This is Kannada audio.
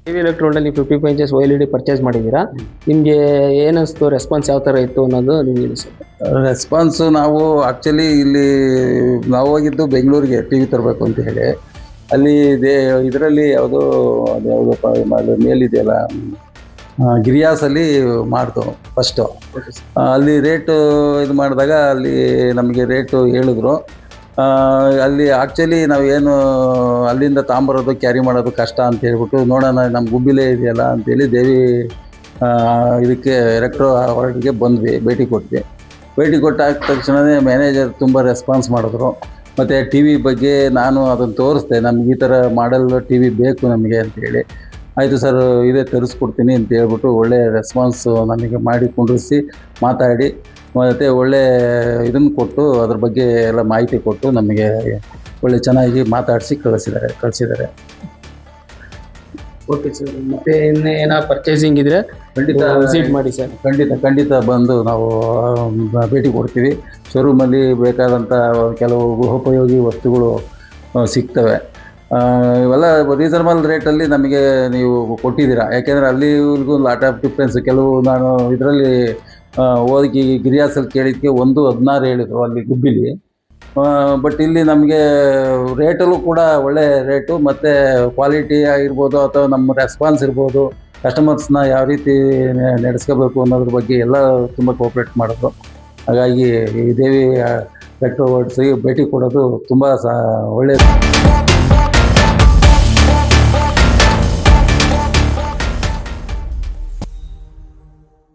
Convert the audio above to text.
ಟಿ ವಿ ಎಲೆಕ್ಟ್ರೋನಲ್ಲಿ 55 ಇಂಚಸ್ OLED ಪರ್ಚೇಸ್ ಮಾಡಿದ್ದೀರಾ. ನಿಮಗೆ ಏನಿಸ್ತು, ರೆಸ್ಪಾನ್ಸ್ ಯಾವ ಥರ ಇತ್ತು ಅನ್ನೋದು ನಿಮಗೆ ರೆಸ್ಪಾನ್ಸು ನಾವು ಆ್ಯಕ್ಚುಲಿ ಇಲ್ಲಿ ನಾವು ಹೋಗಿದ್ದು ಬೆಂಗಳೂರಿಗೆ ಟಿ ವಿ ತರಬೇಕು ಅಂತ ಹೇಳಿ. ಅಲ್ಲಿ ಇದರಲ್ಲಿ ಯಾವುದೋ ಅದು ಯಾವುದೋ ಮೇಲಿದೆಯಲ್ಲ ಗಿರಿಯಾಸಲ್ಲಿ ಮಾಡ್ದು ಫಸ್ಟು. ಅಲ್ಲಿ ರೇಟು ಇದು ಮಾಡಿದಾಗ ಅಲ್ಲಿ ನಮಗೆ ರೇಟು ಹೇಳಿದ್ರು. ಅಲ್ಲಿ ಆ್ಯಕ್ಚುಲಿ ನಾವೇನು ಅಲ್ಲಿಂದ ತಾಂಬರೋದು ಕ್ಯಾರಿ ಮಾಡೋದು ಕಷ್ಟ ಅಂತ ಹೇಳ್ಬಿಟ್ಟು ನೋಡೋಣ ನಮ್ಮ ಗುಬ್ಬಿಲೇ ಇದೆಯಲ್ಲ ಅಂತೇಳಿ ದೇವಿ ಇದಕ್ಕೆ ಎಲೆಕ್ಟ್ರೋ ವರ್ಲ್ಡ್ಗೆ ಬಂದ್ವಿ, ಭೇಟಿ ಕೊಟ್ಟಾದ ತಕ್ಷಣವೇ ಮ್ಯಾನೇಜರ್ ತುಂಬ ರೆಸ್ಪಾನ್ಸ್ ಮಾಡಿದ್ರು. ಮತ್ತು ಟಿ ವಿ ಬಗ್ಗೆ ನಾನು ಅದನ್ನು ತೋರಿಸ್ದೆ, ನಮ್ಗೆ ಈ ಥರ ಮಾಡೆಲ್ ಟಿ ವಿ ಬೇಕು ನಮಗೆ ಅಂತೇಳಿ. ಆಯಿತು ಸರ್, ಇದೇ ತರಿಸ್ಕೊಡ್ತೀನಿ ಅಂತ ಹೇಳ್ಬಿಟ್ಟು ಒಳ್ಳೆಯ ರೆಸ್ಪಾನ್ಸು ನಮಗೆ ಮಾಡಿ ಕುಂಡ್ರಿಸಿ ಮಾತಾಡಿ ಮತ್ತು ಒಳ್ಳೆ ಇದನ್ನು ಕೊಟ್ಟು ಅದ್ರ ಬಗ್ಗೆ ಎಲ್ಲ ಮಾಹಿತಿ ಕೊಟ್ಟು ನಮಗೆ ಒಳ್ಳೆ ಚೆನ್ನಾಗಿ ಮಾತಾಡಿಸಿ ಕಳಿಸಿದ್ದಾರೆ. Okay sir. ಮತ್ತು ಇನ್ನೂ ಏನೋ ಪರ್ಚೇಸಿಂಗ್ ಇದ್ದರೆ ಖಂಡಿತ ವಿಸಿಟ್ ಮಾಡಿ ಸರ್. ಖಂಡಿತ ಬಂದು ನಾವು ಭೇಟಿ ಕೊಡ್ತೀವಿ. ಶೋರೂಮಲ್ಲಿ ಬೇಕಾದಂಥ ಕೆಲವು ಗೃಹೋಪಯೋಗಿ ವಸ್ತುಗಳು ಸಿಗ್ತವೆ. ಇವೆಲ್ಲ ರೀಸನಬಲ್ ರೇಟಲ್ಲಿ ನಮಗೆ ನೀವು ಕೊಟ್ಟಿದ್ದೀರಾ. ಯಾಕೆಂದರೆ ಅಲ್ಲಿ ಇವ್ರಿಗೂ ಲಾಟ್ ಆಫ್ ಡಿಫ್ರೆನ್ಸ್. ಕೆಲವು ನಾನು ಇದರಲ್ಲಿ ಹೋಗಿ ಗಿರಿಯಾಸಲ್ಲಿ ಕೇಳಿದ್ದಕ್ಕೆ 1.16 ಹೇಳಿದರು ಅಲ್ಲಿ ಗುಬ್ಬಿಲಿ. ಬಟ್ ಇಲ್ಲಿ ನಮಗೆ ರೇಟಲ್ಲೂ ಕೂಡ ಒಳ್ಳೆ ರೇಟು, ಮತ್ತು ಕ್ವಾಲಿಟಿ ಆಗಿರ್ಬೋದು ಅಥವಾ ನಮ್ಮ ರೆಸ್ಪಾನ್ಸ್ ಇರ್ಬೋದು, ಕಸ್ಟಮರ್ಸ್ನ ಯಾವ ರೀತಿ ನಡೆಸ್ಕೋಬೇಕು ಅನ್ನೋದ್ರ ಬಗ್ಗೆ ಎಲ್ಲ ತುಂಬ ಕೋಪ್ರೇಟ್ ಮಾಡಿದ್ರು. ಹಾಗಾಗಿ ಈ ದೇವಿ ಎಲೆಕ್ಟ್ರೋ ವರ್ಲ್ಡ್ಸಿಗೆ ಭೇಟಿ ಕೊಡೋದು ತುಂಬ ಒಳ್ಳೆಯದು.